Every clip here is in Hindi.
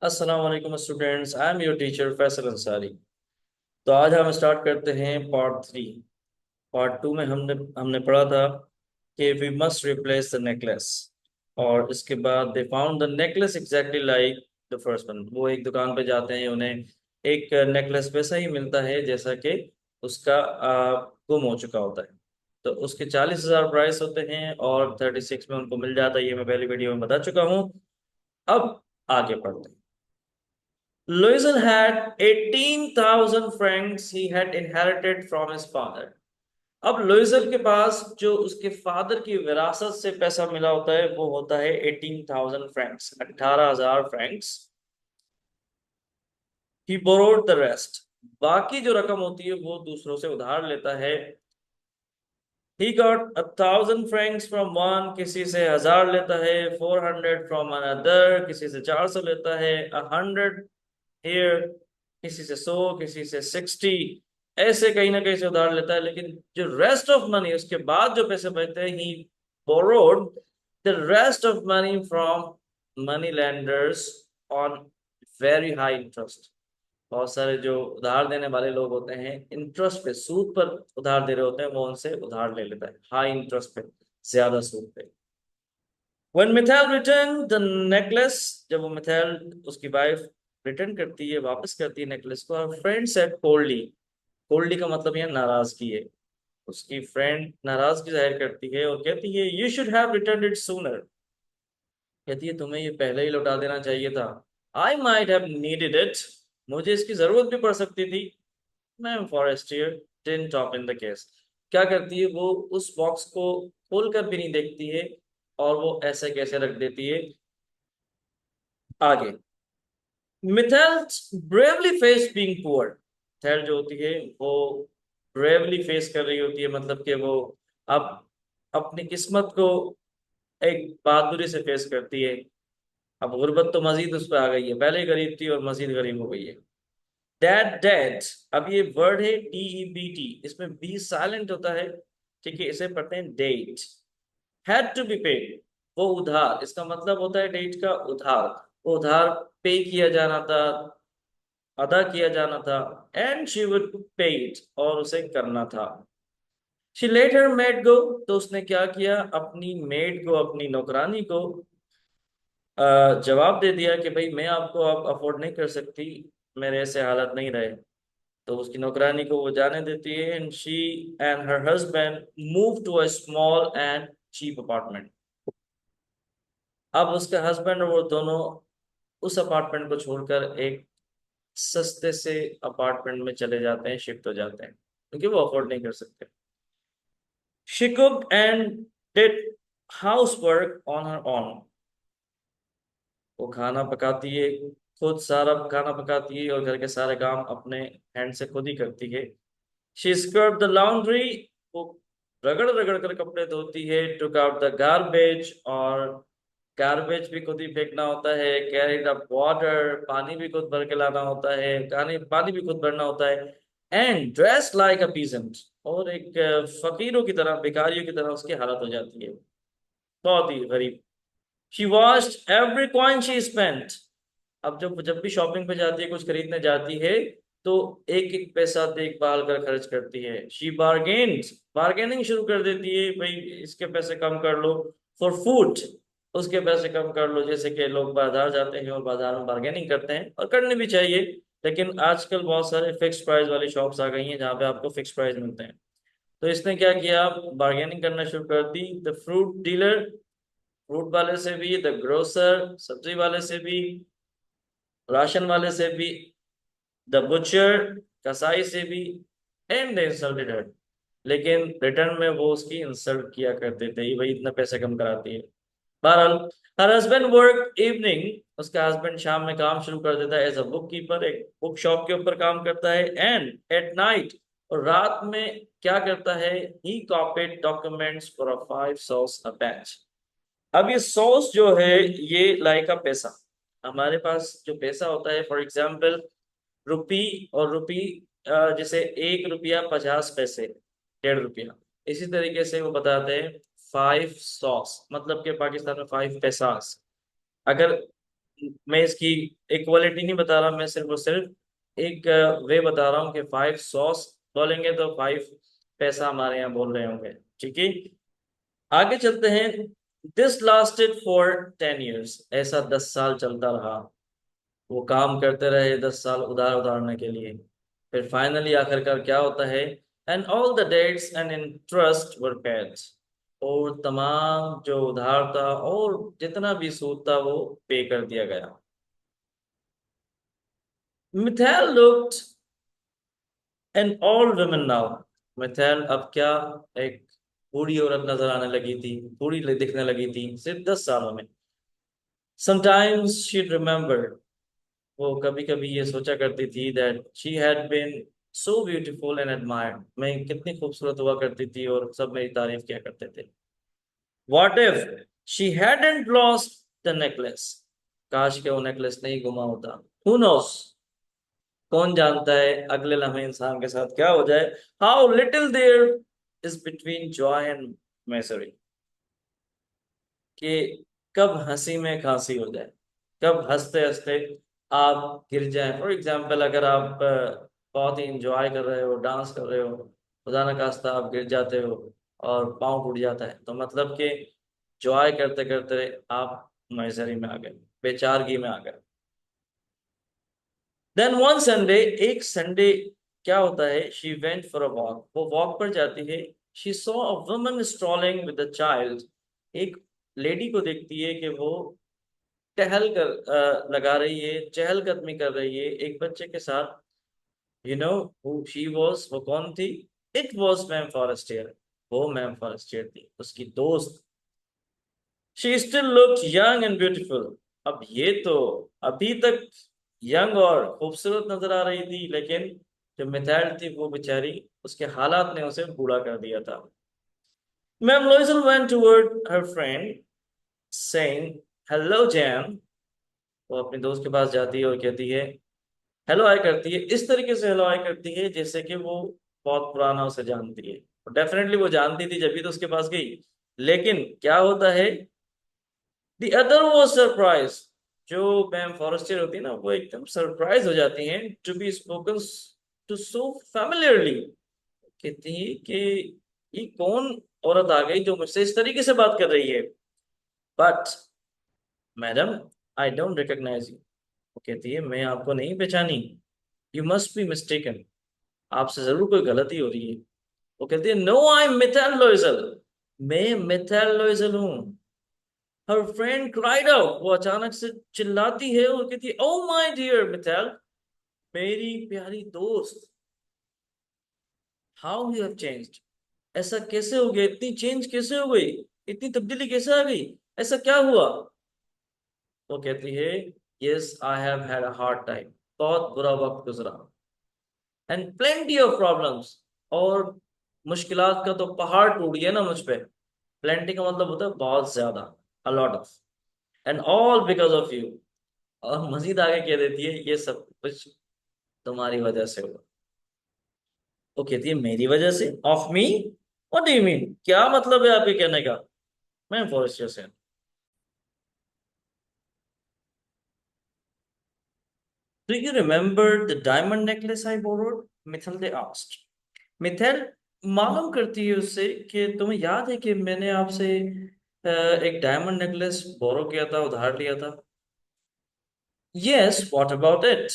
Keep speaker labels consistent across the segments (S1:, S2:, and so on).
S1: अस्सलाम वालेकुम students, I am your teacher Faisal Ansari. तो आज हम स्टार्ट करते हैं पार्ट 3। पार्ट 2 में हमने हमने पढ़ा था कि we must replace the necklace. और इसके बाद they found the necklace exactly like the first one. वो एक दुकान पे जाते हैं, उन्हें एक नेकलेस वैसा ही मिलता है जैसा कि उसका गुम हो चुका होता है। तो उसके 40,000 प्राइस होते हैं और 36 में उनको मिल जाता है। ये मैं पहली वीडियो में बता चुका हूँ। अब आगे पढ़ते हैं। Louison had 18,000 francs he had inherited from his father. अब लुइसन के पास जो उसके फादर की विरासत से पैसा मिला होता है वो होता है 18,000 Franks, 18,000 Franks. He borrowed the rest. बाकी जो रकम होती है वो दूसरों से उधार लेता है। He got 1,000 Franks from one, किसी से 1,000 लेता है। 400 फ्रॉम अनदर, किसी से 400 लेता है। 100 हियर, किसी से 100, किसी से 60। ऐसे कहीं ना कहीं से उधार लेता है, लेकिन जो रेस्ट ऑफ मनी, उसके बाद जो पैसे बचते हैं, he borrowed the rest of money from money lenders on very high interest. बहुत सारे जो उधार देने वाले लोग होते हैं, इंटरेस्ट पे, सूद पर उधार दे रहे होते हैं, वो उनसे उधार ले लेता है हाई इंटरेस्ट पे, ज्यादा सूद पे। When Mithal returned the necklace, जब वो मिथाइल उसकी वाइफ रिटर्न करती है, वापस करती है नेकलेस को, और फ्रेंड सेड कोल्डली। कोल्डली का मतलब यह नाराजगी है। उसकी फ्रेंड नाराजगी जाहिर करती है और कहती है, you should have return it sooner. कहती है तुम्हें ये पहले ही लौटा देना चाहिए था। I might have needed it, मुझे इसकी जरूरत भी पड़ सकती थी। Ma'am Forestier didn't top in the case. क्या करती है वो, उस बॉक्स को खोल कर भी नहीं देखती है और वो ऐसे कैसे रख देती है। आगे, methyl bravely face being poor. Methyl जो होती है वो ब्रेवली फेस कर रही होती है, मतलब कि वो अब अपनी किस्मत को एक बहादुरी से फेस करती है। अब गुर्बत तो मजीद उस पर आ गई है, पहले ही गरीब थी और मजीद गरीब हो गई है। डेट डेट, अब ये वर्ड है DEBT, इसमें बी साइलेंट होता है। ठीक है, इसे पढ़ते हैं debt. Had to be paid, वो उधार, इसका मतलब होता है डेट का उधार। वो उधार पे किया जाना था, अदा किया जाना था। एंड शी वुड पे इट, और उसे करना था। शी लेट हर मेड गो, तो उसने क्या किया, अपनी मेड को, अपनी नौकरानी को जवाब दे दिया कि भाई मैं आपको अब अफोर्ड नहीं कर सकती, मेरे ऐसे हालत नहीं रहे। तो उसकी नौकरानी को वो जाने देती है। And she and her husband move to a small and cheap apartment. अब उसके हस्बैंड और वो दोनों उस अपार्टमेंट को छोड़कर एक सस्ते से अपार्टमेंट में चले जाते हैं, शिफ्ट हो जाते हैं, क्योंकि वो अफोर्ड नहीं कर सकते। She cook and did house work on her own. वो खाना पकाती है, खुद सारा खाना पकाती है और घर के सारे काम अपने हैंड से खुद ही करती है। शी स्क्रब द लॉन्ड्री, वो रगड़ रगड़ कर कपड़े धोती है। टुक आउट द गार्बेज, और गार्बेज भी खुद ही फेंकना होता है। कैरी द वाटर, पानी भी खुद भर के लाना होता है, पानी भी खुद भरना होता है। And dress like a peasant, और एक फकीरों की तरह, भिखारियों की तरह उसकी हालत हो जाती है, बहुत ही गरीब। She watched every coin she spent. अब जब जब भी शॉपिंग पे जाती है, कुछ खरीदने जाती है, तो एक एक पैसा देखभाल कर खर्च करती है। शी बार्गेन्स, बार्गेनिंग शुरू कर देती है, भाई इसके पैसे कम कर लो। फॉर फूड, उसके पैसे कम कर लो। जैसे कि लोग बाजार जाते हैं और बाजार में बार्गेनिंग करते हैं, और करनी भी चाहिए, लेकिन आजकल बहुत सारे फिक्स प्राइस वाली शॉप्स आ गई हैं जहाँ पे आपको फिक्स प्राइस मिलते हैं। तो इसने क्या किया, बार्गेनिंग करना शुरू कर दी। द फ्रूट डीलर, फ्रूट वाले से भी। द ग्रोसर, सब्जी वाले से भी। राशन वाले से भी। द बुचर, कसाई से भी। एंड दे इंसल्टेड हर, लेकिन रिटर्न में वो उसकी इंसल्ट किया करते थे, ये भाई इतना पैसे कम कराती है। बहरहाल, हर हस्बैंड वर्क इवनिंग, उसका हस्बैंड शाम में काम शुरू कर देता है एज अ बुक कीपर, एक बुक शॉप के ऊपर काम करता है। एंड एट नाइट, और रात में क्या करता है, he copied documents for a 5 sous a batch. अब ये सॉस जो है, ये लाइक का पैसा, हमारे पास जो पैसा होता है, फॉर एग्जाम्पल रुपी, और रुपी जैसे 1 रुपया 50 पैसे, 1.5 रुपया। इसी तरीके से वो बताते हैं 5 सॉस, मतलब कि पाकिस्तान में 5 पैसास। अगर मैं इसकी इक्वालिटी नहीं बता रहा, मैं सिर्फ और सिर्फ एक वे बता रहा हूँ कि 5 सॉस बोलेंगे तो 5 पैसा हमारे यहाँ बोल रहे होंगे। ठीक है, आगे चलते हैं। दिस लास्टेड फॉर 10 years, ऐसा 10 साल चलता रहा। वो काम करते रहे 10 साल उधार उधारने के लिए। फिर फाइनली आखिरकार क्या होता है, and all the debts and interest were paid, और तमाम जो उधार था और जितना भी सूद था वो पे कर दिया गया। Methyl looked an old woman now, methyl अब क्या, एक बूढ़ी औरत नजर आने लगी थी, बूढ़ी दिखने लगी थी सिर्फ 10 सालों में। समटाइम्स शी रिमेम्बर्ड, वो कभी कभी ये सोचा करती थी, that she had been so beautiful and admired, मैं कितनी खूबसूरत हुआ करती थी और सब मेरी तारीफ किया करते थे। What if she hadn't lost the necklace, काश के वो नेकलेस नहीं गुमा होता। हु नोस, कौन जानता है अगले लम्हे इंसान के साथ क्या हो जाए। How little there is between joy and misery, कि कब हंसी में खांसी हो जाए, कब हंसते हंसते आप गिर जाएं। फॉर एग्जाम्पल, अगर आप बहुत ही इंजॉय कर रहे हो, डांस कर रहे हो, खुदा न खास्ता आप गिर जाते हो और पाँव टूट जाता है, तो मतलब कि जॉय करते करते आप मिsery में आ गए, बेचारगी में आ गए। देन वन संडे, एक संडे क्या होता है, she went for a walk, वो वॉक पर जाती है। She saw a woman strolling with a child, एक लेडी को देखती है कि वो टहल कर लगा रही है, चहलकदमी कर रही है एक बच्चे के साथ। You know who she was, वो कौन थी? इट वाज मैम फॉरेस्टियर, वो मैम फॉरेस्टियर थी, उसकी दोस्त। She still looked young and beautiful, अब ये तो अभी तक यंग और खूबसूरत नजर आ रही थी, लेकिन जो मिथाइल थी वो बेचारी, उसके हालात ने उसे बूढ़ा कर दिया था। मैम लॉइजल वेंट टुवर्ड हर फ्रेंड सेइंग, हेलो जैन, वो अपने दोस्त के पास जाती है और कहती है, हेलो हाय करती है, इस तरीके से हेलो हाय करती है जैसे कि वो बहुत पुराना उसे जानती है। डेफिनेटली वो जानती थी जब भी तो उसके पास गई। लेकिन क्या होता है, द अदर वो सरप्राइज, जो मैम फॉरेस्टर होती है ना, वो एकदम सरप्राइज हो जाती हैं टू बी स्पोकन टू सो फैमिलियरली, कहती है कि ये कौन औरत आ गई जो मुझसे इस तरीके से बात कर रही है। But madam, I don't recognise you, वो कहती है मैं आपको नहीं पहचानी। यू मस्ट बी मिस्टेकन, आपसे जरूर कोई गलती हो रही है। वो कहती है, नो आई एम मिथैल लोइजल, मैं मिथैल लोइजल हूँ। हर फ्रेंड क्राइड आउट, वो अचानक से चिल्लाती है और कहती है, ओ माय डियर मिथैल, मेरी प्यारी दोस्त, हाउ यू हैव चेंज्ड, ऐसा कैसे हो गया, इतनी चेंज कैसे हो गई, इतनी तब्दीली कैसे आ गई, ऐसा क्या हुआ? वो कहती है, yes I have had a hard time, बहुत बुरा वक्त गुजरा, एंड प्लेंटी ऑफ प्रॉब्लम्स, और मुश्किलात का तो पहाड़ टूट गया ना मुझ पे। प्लेंटी का मतलब होता है बहुत ज्यादा, a lot of, and all because of you. और मजीद आगे कह देती है, ये सब कुछ तुम्हारी वजह से हुआ। वो कहती है, मेरी वजह से? Of me? What do you mean, क्या मतलब है आपके कहने का? मैं फॉरेस्टर से। Do you remember the diamond necklace I borrowed, Mathilde they asked. Mathilde मालूम करती है उससे कि तुम्हें याद है कि मैंने आपसे एक डायमंड नेकलेस बोरो किया था, उधार लिया था। Yes, what about it,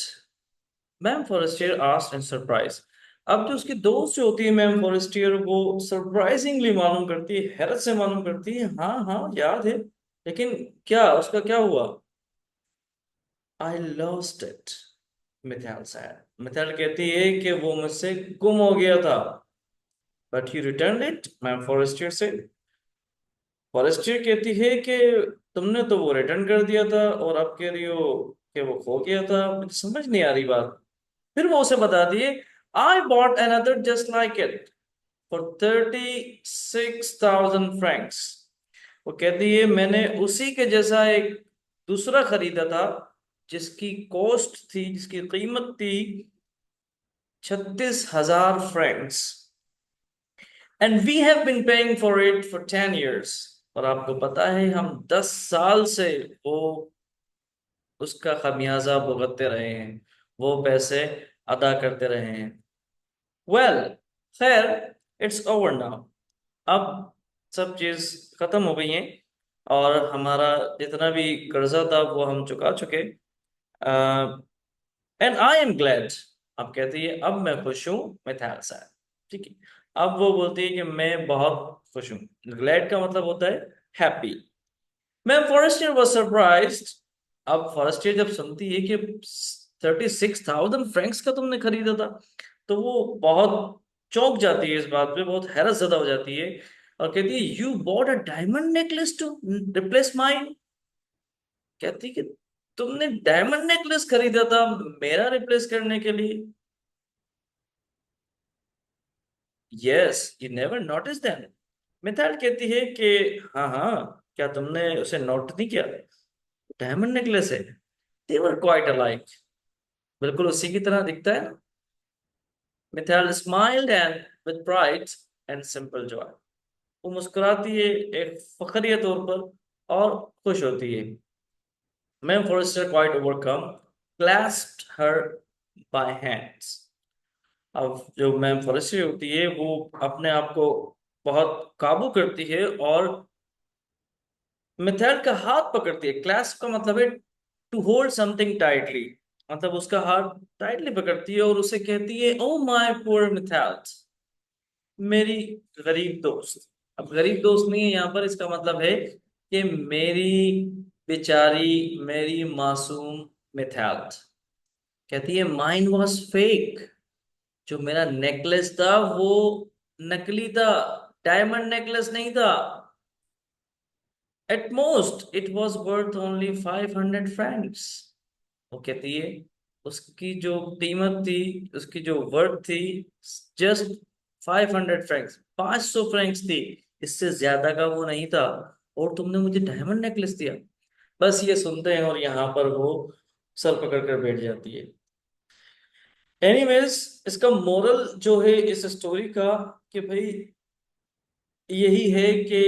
S1: ma'am Forestier asked in surprise. अब जो उसकी दोस्त जो होती है मैम फॉरेस्टियर, वो सरप्राइजिंगली मालूम करती है, हैरत से मालूम करती है, हाँ हाँ याद है, लेकिन क्या उसका क्या हुआ? I lost it, methyl sad, methyl कहती है कि वो मुझसे गुम हो गया था। But you return it, ma'am Forestier से। फॉरेस्टियर कहती है कि तुमने तो वो रिटर्न कर दिया था और अब कह रही हो कि वो खो गया था, मुझे समझ नहीं आ रही बात। फिर वो उसे बताती है, I bought another just like it for 36,000 Franks. वो कहती है, मैंने उसी के जैसा एक दूसरा खरीदा था, जिसकी कॉस्ट थी, जिसकी कीमत थी 36,000 francs, and we have been paying for it for 10 years, और आपको पता है हम 10 साल से वो उसका खमियाजा भुगतते रहे हैं, वो पैसे अदा करते रहे हैं। वेल, खैर, इट्स ओवर नाउ। अब सब चीज खत्म हो गई है, और हमारा जितना भी कर्जा था वो हम चुका चुके। And I am glad. अब कहती है अब मैं खुश हूँ मिथाल साहब। ठीक है। अब वो बोलती है कि मैं बहुत खुश हूँ। ग्लैड का मतलब होता है happy. Ma'am Forestier was surprised. अब फॉरेस्टियर जब सुनती है कि 36,000 फ्रैंक्स का तुमने खरीदा था, तो वो बहुत चौंक जाती है, इस बात पे बहुत हैरत ज़दा हो जाती है, और कहती है you bought a diamond necklace to replace mine. कहती कि तुमने डायमंड नेकलेस खरीदा था मेरा रिप्लेस करने के लिए। Yes, you never notice that. मिताल कहती है कि हाँ हाँ, क्या तुमने उसे नोट नहीं किया? डायमंड नेकलेस है। दे वर क्वाइट अलाइक। बिल्कुल उसी की तरह दिखता है ना। Methyl smiled and with pride and simple Joy. वो मुस्कुराती है एक फखरिया तौर पर, और खुश होती है। Ma'am Forestier quite overcome clasped her by hands. अब जो मैम फॉरेस्टर होती है वो अपने आप को बहुत काबू करती है, और मिथाइल का हाथ पकड़ती है। क्लैस्प का मतलब है टू होल्ड समथिंग टाइटली। मतलब उसका हाथ टाइटली पकड़ती है और उसे कहती है ओ माय पुअर मिथाइल, मेरी गरीब दोस्त। अब गरीब दोस्त नहीं है यहाँ पर, इसका मतलब है कि मेरी बेचारी, मेरी मासूम मिथाइल। कहती है माइन वॉज फेक। जो मेरा नेकलेस था वो नकली था, डायमंड नेकलेस नहीं था। At most it was worth only 500 Franks. वो कहती है उसकी जो कीमत थी, उसकी जो वर्थ थी, जस्ट 500 फ्रैंक्स, 500 फ्रैंक्स थी। इससे ज्यादा का वो नहीं था। और तुमने मुझे डायमंड नेकलेस दिया। बस ये सुनते हैं और यहाँ पर वो सर पकड़ कर बैठ जाती है। एनीवेज, इसका मोरल जो है इस स्टोरी का, कि भाई यही है कि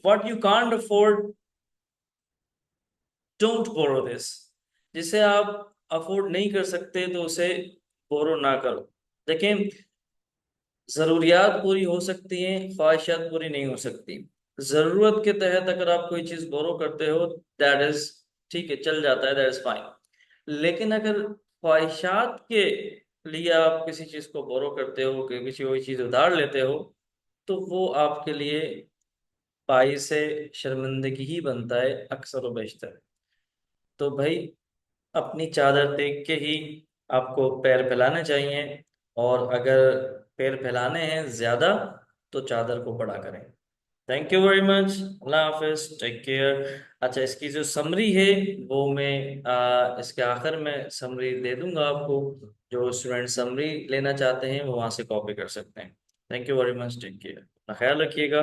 S1: what you can't afford, don't borrow this. जिसे आप अफोर्ड नहीं कर सकते तो उसे बोरो ना करो। देखें, जरूरियात पूरी हो सकती हैं, ख्वाहिशात पूरी नहीं हो सकती। जरूरत के तहत अगर आप कोई चीज बोरो करते हो, दैट इज ठीक है, चल जाता है, दैट इज फाइन। लेकिन अगर ख्वाहिशात के लिए आप किसी चीज को बोरो करते हो, कि किसी कोई चीज उधार लेते हो, तो वो आपके लिए बाइस से शर्मिंदगी ही बनता है अक्सर व बेशतर। तो भाई, अपनी चादर देख के ही आपको पैर फैलाने चाहिए, और अगर पैर फैलाने हैं ज्यादा तो चादर को बड़ा करें। Thank you very much. अल्लाह हाफिज, टेक केयर। अच्छा, इसकी जो समरी है वो मैं इसके आखिर में समरी दे दूंगा आपको। जो स्टूडेंट समरी लेना चाहते हैं वो वहां से कॉपी कर सकते हैं। Thank you very much, take care, अपना ख्याल रखिएगा।